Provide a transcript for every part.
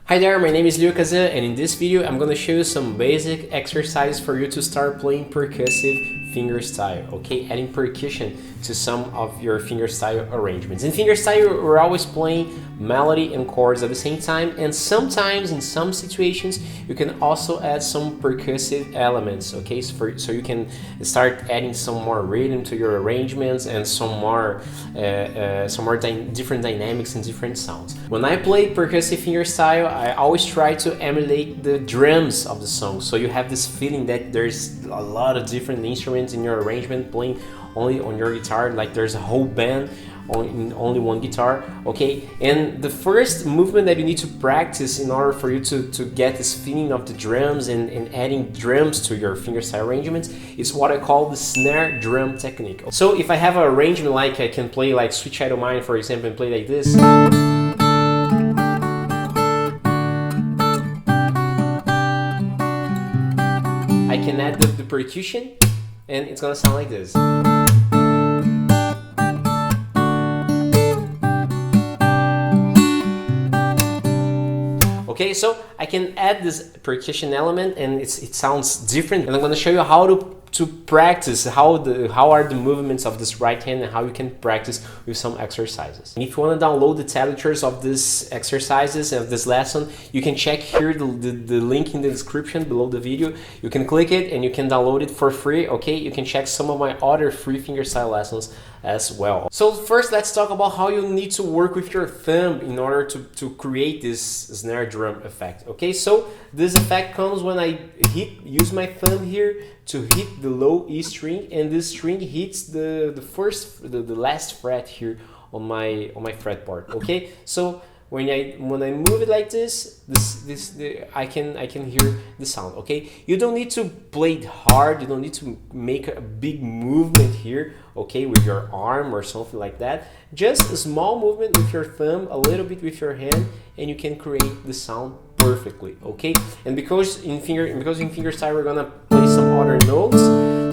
Hi there, my name is Lucas, and in this video I'm going to show you some basic exercises for you to start playing percussive fingerstyle, okay? Adding percussion to some of your fingerstyle arrangements. In fingerstyle, we're always playing melody and chords at the same time, and sometimes in some situations you can also add some percussive elements, okay? So you can start adding some more rhythm to your arrangements and some more different dynamics and different sounds. When I play percussive fingerstyle, I always try to emulate the drums of the song, so you have this feeling that there's a lot of different instruments in your arrangement playing only on your guitar, like there's a whole band in only one guitar, okay? And the first movement that you need to practice in order for you to get this feeling of the drums and adding drums to your fingerstyle arrangements is what I call the snare drum technique. So if I have an arrangement like I can play like Sweet Child of Mine, for example, and play like this, I can add the percussion and it's gonna sound like this. Okay, so I can add this percussion element and it sounds different, and I'm going to show you how to practice how are the movements of this right hand and how you can practice with some exercises. And if you want to download the tablatures of these exercises and of this lesson, you can check here the link in the description below the video. You can click it and you can download it for free, okay? You can check some of my other free fingerstyle lessons as well. So first, let's talk about how you need to work with your thumb in order to create this snare drum effect, okay? So this effect comes when I use my thumb here to hit the low E string, and this string hits the last fret here on my fret part, okay? So when I move it like this, I can hear the sound, okay? You don't need to play it hard, you don't need to make a big movement here, okay, with your arm or something like that. Just a small movement with your thumb, a little bit with your hand, and you can create the sound perfectly, okay? And because in fingerstyle we're gonna play some other notes,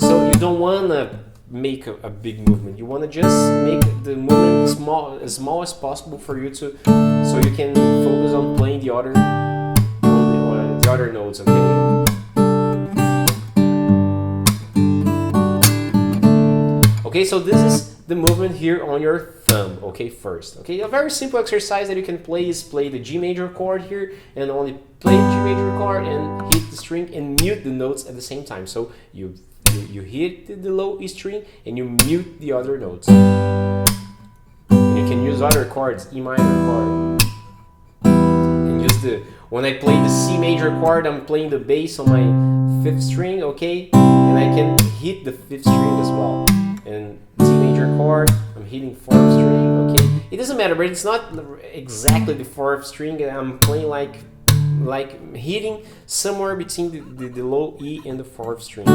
so you don't wanna make a big movement. You wanna just make the movement as small as possible for you so you can focus on playing the other notes, okay? Okay, so this is the movement here on your thumb, okay, first. Okay, a very simple exercise that you can play is play the G major chord here and only play the G major chord and hit the string and mute the notes at the same time. So you hit the low E string and you mute the other notes. And you can use other chords, E minor chord. And use when I play the C major chord, I'm playing the bass on my 5th string, okay? And I can hit the 5th string as well. And D major chord, I'm hitting 4th string, okay? It doesn't matter, but it's not exactly the 4th string. I'm playing like hitting somewhere between the low E and the 4th string,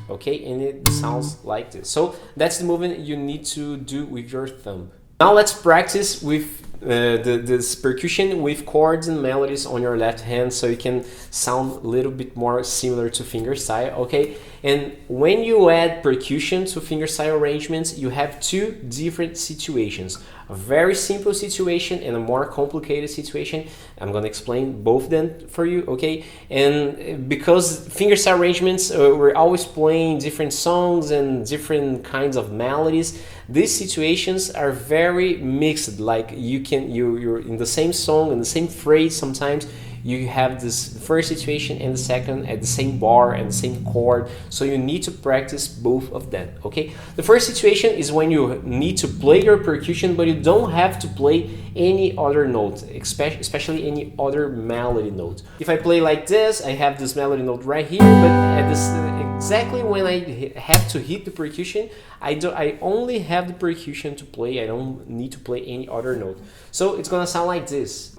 okay? And it sounds like this. So that's the movement you need to do with your thumb. Now let's practice with this percussion with chords and melodies on your left hand, so you can sound a little bit more similar to fingerstyle, okay? And when you add percussion to fingerstyle arrangements, you have two different situations. A very simple situation and a more complicated situation. I'm gonna explain both of them for you, okay? And because fingerstyle arrangements, we're always playing different songs and different kinds of melodies, these situations are very mixed. Like you're in the same song, in the same phrase, sometimes you have this first situation and the second at the same bar and the same chord, so you need to practice both of them, okay? The first situation is when you need to play your percussion, but you don't have to play any other note, especially any other melody note. If I play like this, I have this melody note right here, but at this exactly when I have to hit the percussion, I only have the percussion to play. I don't need to play any other note. So it's gonna sound like this.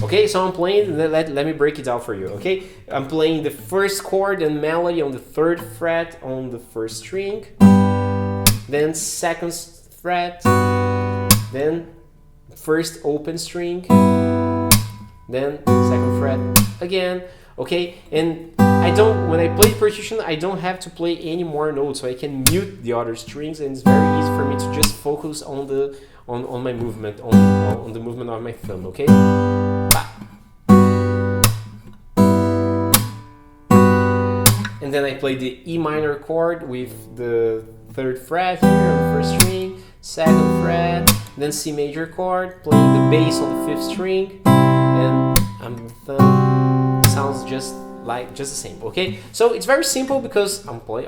Okay, so I'm playing, let me break it down for you, okay? I'm playing the first chord and melody on the 3rd fret on the 1st string, then 2nd fret, then 1st open string, then 2nd fret again, okay? And when I play percussion, I don't have to play any more notes, so I can mute the other strings, and it's very easy for me to just focus on the on my movement, on the movement of my thumb. Okay. And then I play the E minor chord with the 3rd fret here on the 1st string, 2nd fret, then C major chord, playing the bass on the 5th string, and the thumb sounds just the same. Okay, so it's very simple because I'm playing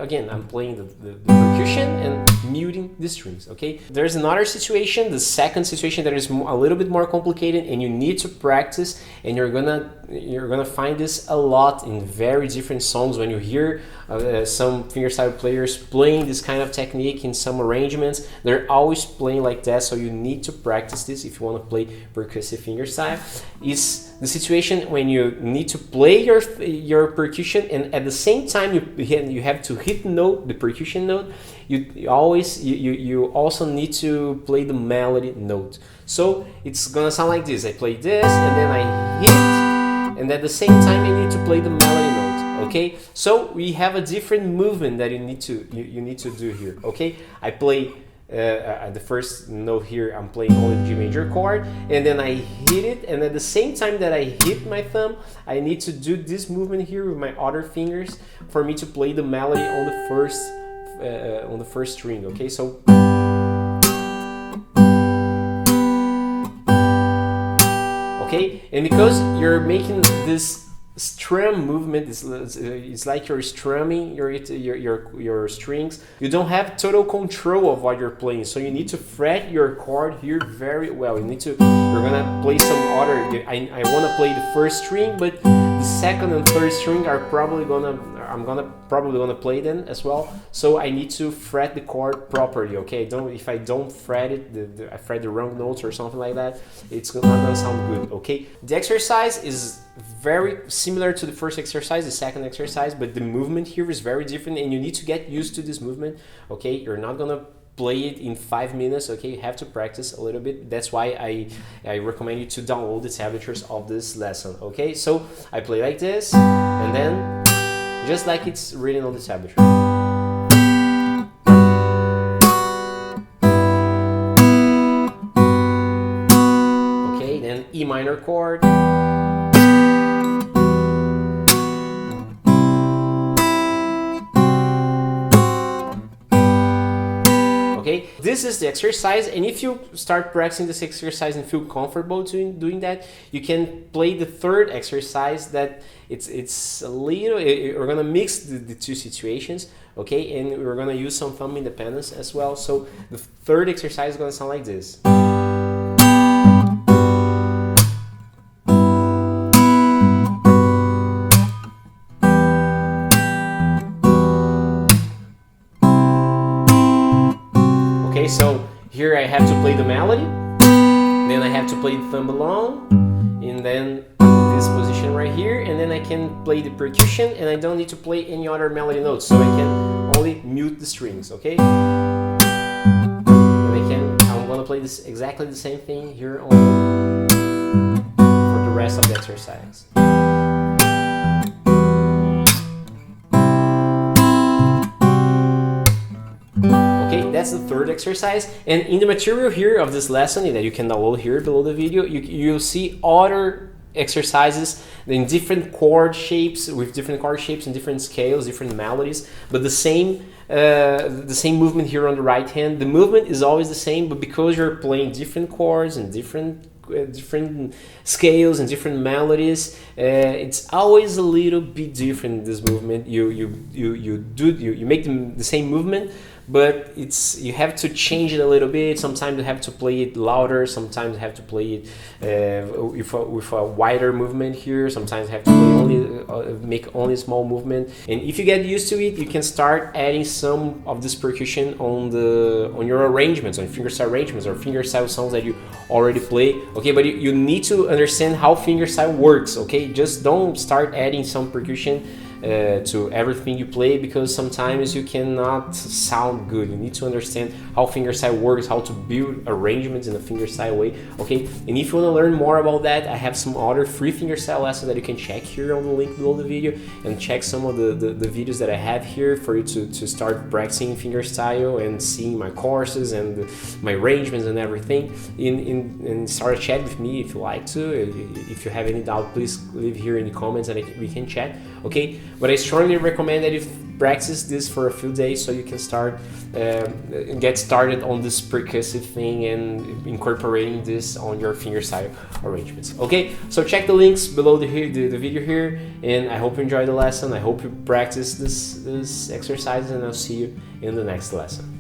the percussion and muting the strings. Okay, there's another situation, the second situation, that is a little bit more complicated, and you need to practice, and you're gonna find this a lot in very different songs. When you hear some fingerstyle players playing this kind of technique in some arrangements, they're always playing like that, so you need to practice this if you want to play percussive fingerstyle. Is the situation when you need to play your percussion, and at the same time you have to hit the percussion note. You also need to play the melody note. So it's gonna sound like this. I play this, and then I hit, and at the same time I need to play the melody note. Okay, so we have a different movement that you need to do here. Okay, I play the first note here, I'm playing only the G major chord, and then I hit it, and at the same time that I hit my thumb, I need to do this movement here with my other fingers for me to play the melody on the first string. Okay, so okay, and because you're making this strum movement, it's like you're strumming your strings. You don't have total control of what you're playing, so you need to fret your chord here very well. You're gonna play some other. I want to play the first string, but the second and third string are probably gonna play them as well. So I need to fret the chord properly. Okay, if I don't fret it, I fret the wrong notes or something like that, it's not gonna sound good. Okay, the exercise is very similar to the first exercise, the second exercise, but the movement here is very different, and you need to get used to this movement. Okay, you're not gonna play it in 5 minutes. Okay, you have to practice a little bit. That's why I recommend you to download the tablatures of this lesson. Okay, so I play like this, and then just like it's written on the tablature. Okay, then E minor chord. Okay, this is the exercise, and if you start practicing this exercise and feel comfortable doing that, you can play the third exercise. That it's a little. We're gonna mix the two situations, okay, and we're gonna use some thumb independence as well. So the third exercise is gonna sound like this. Okay, so here I have to play the melody, then I have to play the thumb alone, and then this position right here, and then I can play the percussion, and I don't need to play any other melody notes, so I can only mute the strings. Okay, and I'm gonna play this exactly the same thing here for the rest of the exercise. That's the third exercise, and in the material here of this lesson that you can download here below the video, you'll see other exercises in different chord shapes, with different chord shapes and different scales, different melodies, but the same movement here on the right hand. The movement is always the same, but because you're playing different chords and different scales and different melodies, it's always a little bit different. This movement, you make the same movement, but you have to change it a little bit. Sometimes you have to play it louder, sometimes you have to play it with a wider movement here, sometimes you have to play make only a small movement. And if you get used to it, you can start adding some of this percussion on your arrangements, on fingerstyle arrangements or fingerstyle songs that you already play. Okay, but you need to understand how fingerstyle works. Okay, just don't start adding some percussion to everything you play, because sometimes you cannot sound good. You need to understand how fingerstyle works, how to build arrangements in a fingerstyle way, okay? And if you want to learn more about that, I have some other free fingerstyle lessons that you can check here on the link below the video, and check some of the videos that I have here for you to start practicing fingerstyle and seeing my courses and my arrangements and everything. And start a chat with me if you like to. If you have any doubt, please leave here in the comments and we can chat, okay? But I strongly recommend that you practice this for a few days so you can start get started on this percussive thing and incorporating this on your fingerstyle arrangements, okay? So check the links below the video here, and I hope you enjoyed the lesson. I hope you practice this exercise, and I'll see you in the next lesson.